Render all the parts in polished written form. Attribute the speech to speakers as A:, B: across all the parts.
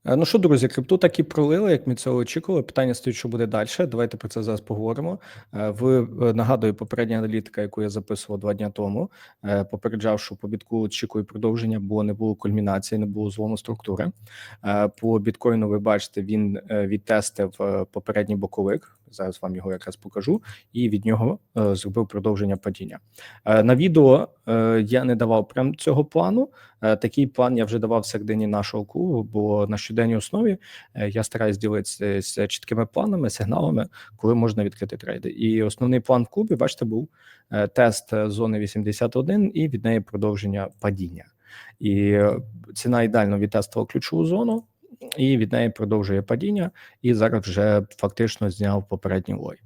A: Ну що, друзі, крипту так і пролили, як ми цього очікували. Питання стоїть, що буде далі. Давайте про це зараз поговоримо. Нагадую, попередня аналітика, яку я записував 2 дні тому, попереджав, що по бітку очікую продовження, бо не було кульмінації, не було злому структури. По біткоїну, ви бачите, він відтестив попередній боковик. Зараз вам його якраз покажу, і від нього зробив продовження падіння. На відео я не давав прям цього плану. Такий план я вже давав в середині нашого клубу, бо на щоденній основі я стараюсь ділитися з чіткими планами, сигналами, коли можна відкрити трейди. І основний план в клубі, бачите, був тест зони 81 і від неї продовження падіння. І ціна ідеально відтестувала ключову зону, і від неї продовжує падіння, і зараз вже фактично зняв попередній лой.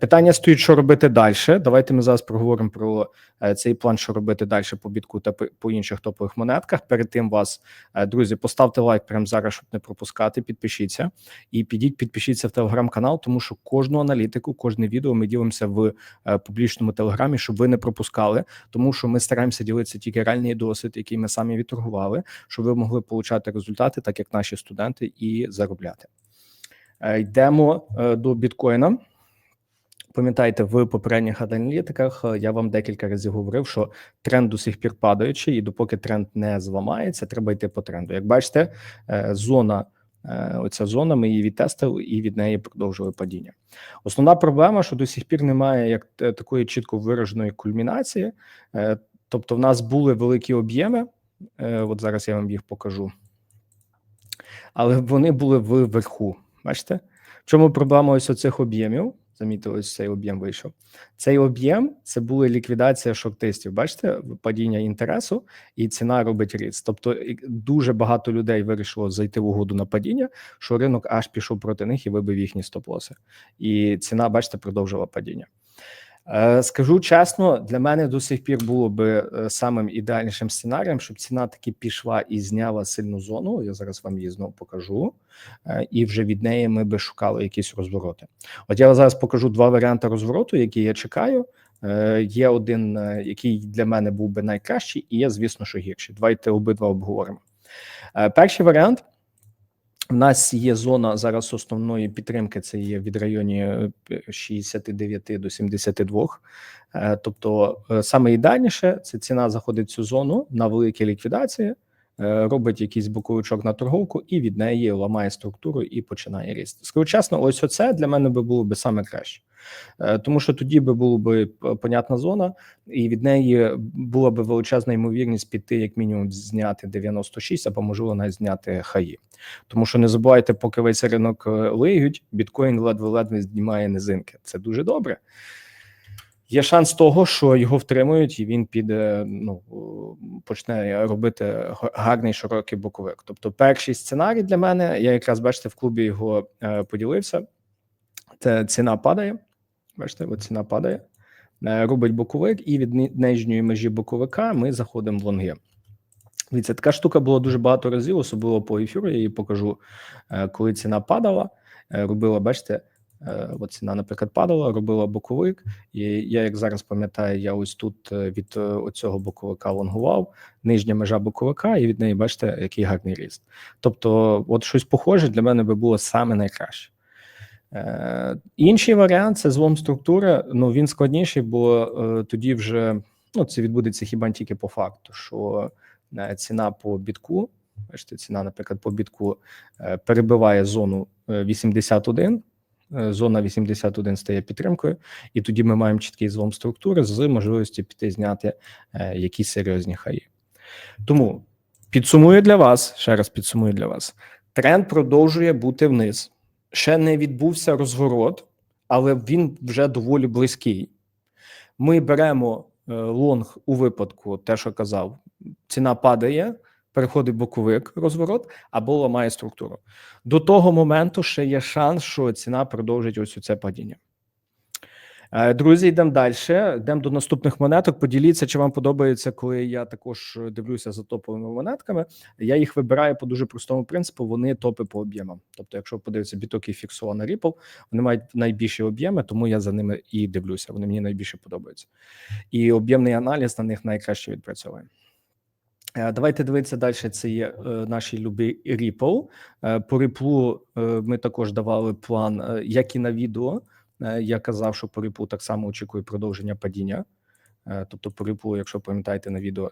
A: Питання стоїть, що робити далі. Давайте ми зараз проговоримо про цей план, що робити далі по бітку та по інших топових монетках. Перед тим вас, друзі, поставте лайк прямо зараз, щоб не пропускати, підпишіться. І підпишіться в телеграм-канал, тому що кожну аналітику, кожне відео ми ділимося в публічному телеграмі, щоб ви не пропускали, тому що ми стараємося ділитися тільки реальний досвід, який ми самі відторгували, щоб ви могли отримати результати, так як наші студенти, і заробляти. Йдемо до біткоїна. Пам'ятаєте, в попередніх аналітиках я вам декілька разів говорив, що тренд до сих пір падаючий, і допоки тренд не зламається, треба йти по тренду. Як бачите, оця зона, ми її відтестили і від неї продовжили падіння. Основна проблема, що до сих пір немає як такої чітко вираженої кульмінації, тобто в нас були великі об'єми, от зараз я вам їх покажу, але вони були вверху, бачите? В чому проблема ось оцих об'ємів? Замітили, ось цей об'єм вийшов. Цей об'єм – це була ліквідація шортистів. Бачите, падіння інтересу, і ціна робить ріст. Тобто дуже багато людей вирішило зайти в угоду на падіння, що ринок аж пішов проти них і вибив їхні стоп-лоси. І ціна, бачите, продовжила падіння. Скажу чесно, для мене до сих пір було би самим ідеальнішим сценарієм, щоб ціна таки пішла і зняла сильну зону, я зараз вам її знову покажу, і вже від неї ми би шукали якісь розвороти. От я зараз покажу 2 варіанти розвороту, які я чекаю. Є один, який для мене був би найкращий, і є, звісно, що гірший. Давайте обидва обговоримо. Перший варіант. У нас є зона зараз основної підтримки, це є від районі 69 до 72. Тобто саме ідеальніше – це ціна заходить в цю зону на великі ліквідації, робить якийсь боковичок на торговку і від неї ламає структуру і починає ріст. Скажу чесно, ось оце для мене би було би саме краще. Тому що тоді би була би понятна зона, і від неї була би величезна ймовірність піти, як мінімум, зняти 96, або, можливо, навіть зняти хаї. Тому що не забувайте, поки весь ринок лиють, біткоін ледве-ледве знімає низинки. Це дуже добре. Є шанс того, що його втримують, і він піде, почне робити гарний широкий боковик. Тобто перший сценарій для мене, я якраз, бачите, в клубі його поділився, це ціна падає, бачите, от ціна падає, робить боковик, і від нижньої межі боковика ми заходимо в лонги. Дивіться, така штука була дуже багато разів, особливо по ефіру, я її покажу, коли ціна падала, робила, бачите, от ціна, наприклад, падала, робила боковик, і я, як зараз пам'ятаю, я ось тут від оцього боковика лонгував, нижня межа боковика, і від неї, бачите, який гарний ріст. Тобто, от щось похоже для мене би було саме найкраще. Інший варіант – це злом структури, він складніший, бо тоді вже, це відбудеться хіба тільки по факту, що ціна по бітку, бачите, ціна, наприклад, по бітку перебиває зону 81, зона 81 стає підтримкою, і тоді ми маємо чіткий злом структури з можливістю піти зняти якісь серйозні хаї. Тому підсумую для вас, ще раз підсумую для вас, тренд продовжує бути вниз. Ще не відбувся розворот, але він вже доволі близький. Ми беремо лонг у випадку, те, що казав, ціна падає, переходить боковик, розворот, або ламає структуру. До того моменту ще є шанс, що ціна продовжить ось це падіння. Друзі, йдемо далі, йдемо до наступних монеток. Поділіться, чи вам подобається, коли я також дивлюся за топовими монетками. Я їх вибираю по дуже простому принципу, вони топи по об'ємам. Тобто, якщо подивитися біток і фіксована Ripple, вони мають найбільші об'єми, тому я за ними і дивлюся, вони мені найбільше подобаються. І об'ємний аналіз на них найкраще відпрацьовує. Давайте дивитися далі. Це є наші любі Ripple. По Ripple ми також давали план, як і на відео. Я казав, що по Ripple так само очікую продовження падіння. Тобто по Ripple, якщо пам'ятаєте на відео,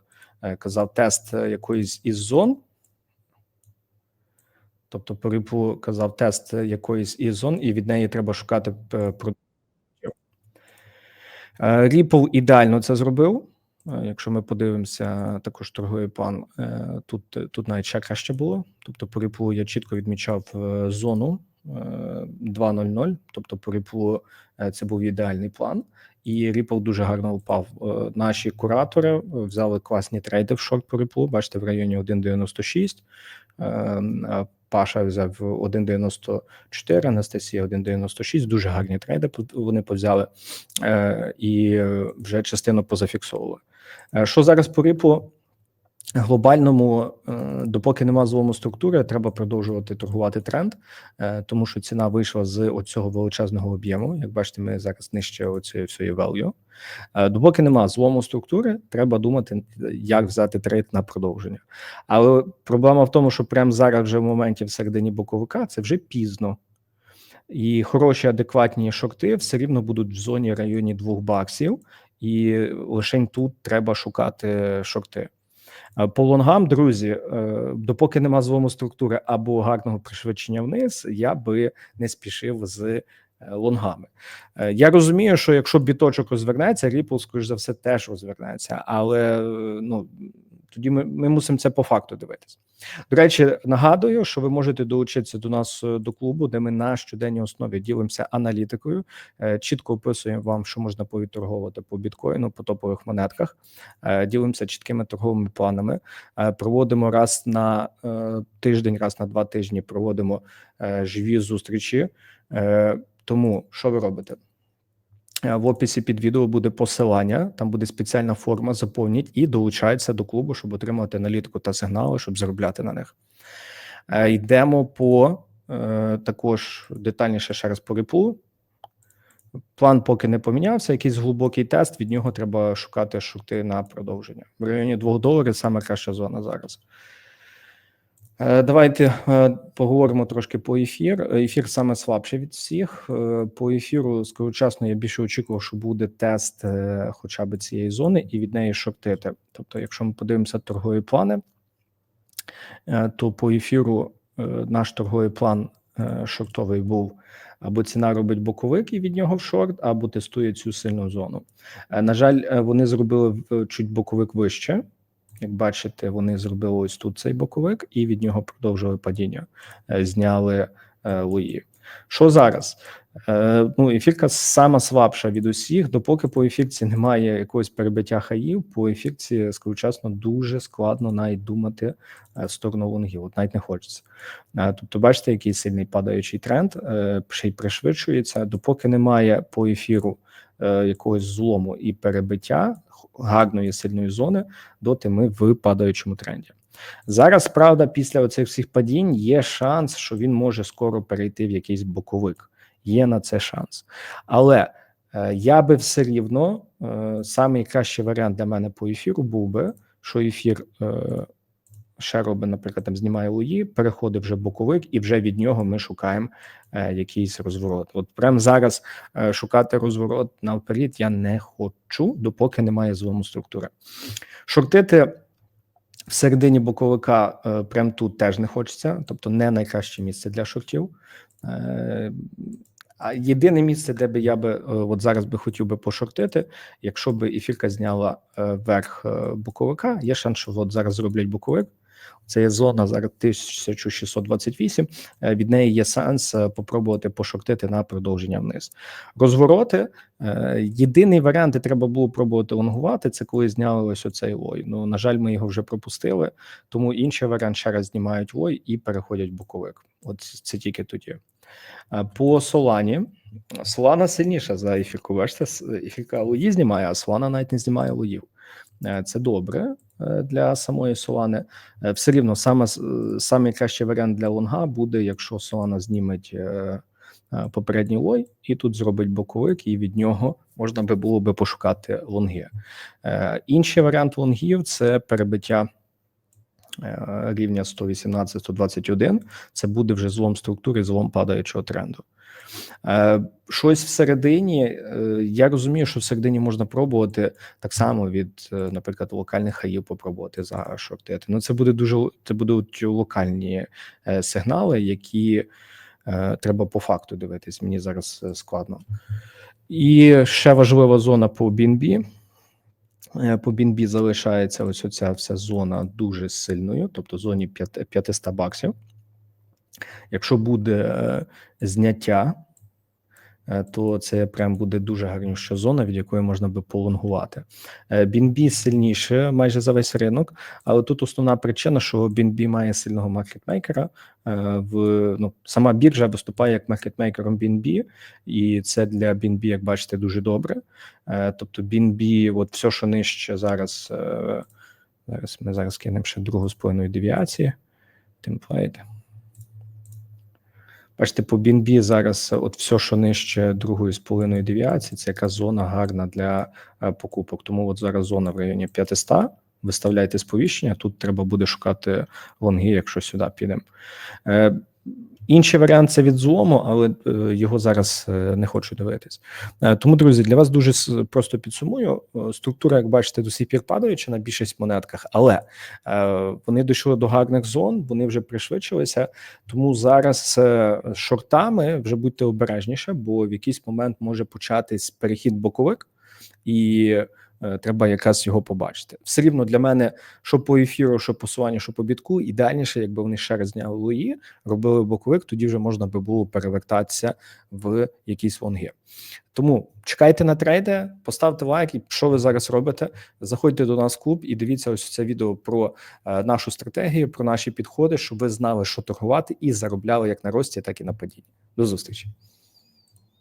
A: казав тест якоїсь із зон. Тобто по Ripple казав тест якоїсь із зон, і від неї треба шукати продовження. Ripple ідеально це зробив. Якщо ми подивимося, також торговий план, тут навіть ще краще було. Тобто по Ripple я чітко відмічав зону 2.00, тобто по Ripple це був ідеальний план. І Ripple дуже гарно впав. Наші куратори взяли класні трейди в шорт по Ripple, бачите, в районі 1.96. Паша взяв 1.94, Анастасія 1.96, дуже гарні трейди вони повзяли і вже частину позафіксовували. Що зараз по Ripple? Глобальному, допоки нема злому структури, треба продовжувати торгувати тренд, тому що ціна вийшла з оцього величезного об'єму. Як бачите, ми зараз нижче оцієї всієї value. Допоки нема злому структури, треба думати, як взяти трейд на продовження. Але проблема в тому, що прямо зараз вже в моменті всередині боковика це вже пізно. І хороші, адекватні шорти все рівно будуть в зоні районі $2, і лише тут треба шукати шорти. По лонгам, друзі, допоки нема злому структури або гарного пришвидшення вниз, я би не спішив з лонгами. Я розумію, що якщо біточок розвернеться, Ripple, скоріш за все, теж розвернеться, але тоді ми мусимо це по факту дивитися. До речі, нагадую, що ви можете долучитися до нас до клубу, де ми на щоденній основі ділимося аналітикою, чітко описуємо вам, що можна повідторговувати по біткоїну, по топових монетках, ділимося чіткими торговими планами, проводимо раз на тиждень, раз на 2 тижні проводимо живі зустрічі. Тому що ви робите? В описі під відео буде посилання, там буде спеціальна форма, заповніть і долучайтеся до клубу, щоб отримати аналітику та сигнали, щоб заробляти на них. Йдемо по також детальніше ще раз по Ripple. План поки не помінявся, якийсь глибокий тест, від нього треба шукати шорти на продовження. В районі $2 саме краща зона зараз. Давайте поговоримо трошки по ефір. Ефір саме слабший від всіх. По ефіру, скажу чесно, я більше очікував, що буде тест хоча б цієї зони і від неї шортити. Тобто, якщо ми подивимося торгові плани, то по ефіру наш торговий план шортовий був або ціна робить боковик і від нього в шорт, або тестує цю сильну зону. На жаль, вони зробили чуть боковик вище. Як бачите, вони зробили ось тут цей боковик і від нього продовжили падіння, зняли лої. Що зараз? Ефірка сама слабша від усіх, допоки по ефірці немає якогось перебиття хаїв, по ефірці, скажу чесно, дуже складно навіть думати в сторону лонгів, от навіть не хочеться. Тобто, бачите, який сильний падаючий тренд, ще й пришвидшується, допоки немає по ефіру якогось злому і перебиття гарної сильної зони, доти ми в падаючому тренді. Зараз, правда, після оцих всіх падінь є шанс, що він може скоро перейти в якийсь боковик. Є на це шанс. Але я би все рівно, найкращий варіант для мене по ефіру був би, що ефір ще робить, наприклад, там знімає лої, переходить вже боковик, і вже від нього ми шукаємо якийсь розворот. От прямо зараз шукати розворот навперед я не хочу, допоки немає злому структури. Шортити всередині боковика прямо тут теж не хочеться, тобто не найкраще місце для шортів. А єдине місце, де би я би от зараз би хотів би пошортити, якщо би ефірка зняла верх боковика, є шанс, що от зараз зроблять боковик. Це є зона зараз 1628, від неї є сенс попробувати пошортити на продовження вниз. Розвороти, єдиний варіант, де треба було пробувати лонгувати, це коли зняли ось оцей лой. На жаль, ми його вже пропустили, тому інший варіант ще раз знімають лой і переходять в боковик. От це тільки тоді. По Solana. Solana сильніша за ефірку, бачите, ефірка лої знімає, а Solana навіть не знімає лоїв. Це добре для самої Solana. Все рівно самий кращий варіант для лонга буде, якщо Solana зніметь попередній лой і тут зробить боковик, і від нього можна було би пошукати лонги. Інший варіант лонгів – це перебиття рівня 118-121, це буде вже злом структури, злом падаючого тренду. Щось всередині, я розумію, що всередині можна пробувати так само від, наприклад, локальних хаїв попробувати зашортити. Ну, це будуть локальні сигнали, які треба по факту дивитись. Мені зараз складно. І ще важлива зона по BNB. По BNB залишається ось оця вся зона дуже сильною, тобто в зоні 500 баксів. Якщо буде зняття, то це прям буде дуже гарнюща зона, від якої можна би полонгувати. BNB сильніше майже за весь ринок, але тут основна причина, що BNB має сильного маркетмейкера. Сама біржа виступає як маркетмейкером BNB, і це для BNB, як бачите, дуже добре. Тобто BNB, от все, що нижче зараз ми кинемо ще 2,5 девіації, темплейт. Бачите, по BNB зараз от все, що нижче 2,5 девіації, це яка зона гарна для покупок. Тому от зараз зона в районі 500, виставляйте сповіщення, тут треба буде шукати лонги, якщо сюди підемо. Інший варіант – це від злому, але його зараз не хочу дивитись. Тому, друзі, для вас дуже просто підсумую. Структура, як бачите, до сих пір падаюча на більшість монетках, але вони дійшли до гарних зон, вони вже пришвидшилися, тому зараз з шортами вже будьте обережніше, бо в якийсь момент може початись перехід боковик, і треба якраз його побачити. Все рівно для мене, що по ефіру, що по Солані, що по бітку, ідеальніше, якби вони ще раз зняли лої, робили боковик, тоді вже можна би було перевертатися в якісь лонги. Тому чекайте на трейди, поставте лайк, і що ви зараз робите? Заходьте до нас в клуб і дивіться ось це відео про нашу стратегію, про наші підходи, щоб ви знали, що торгувати і заробляли як на рості, так і на падінні. До зустрічі!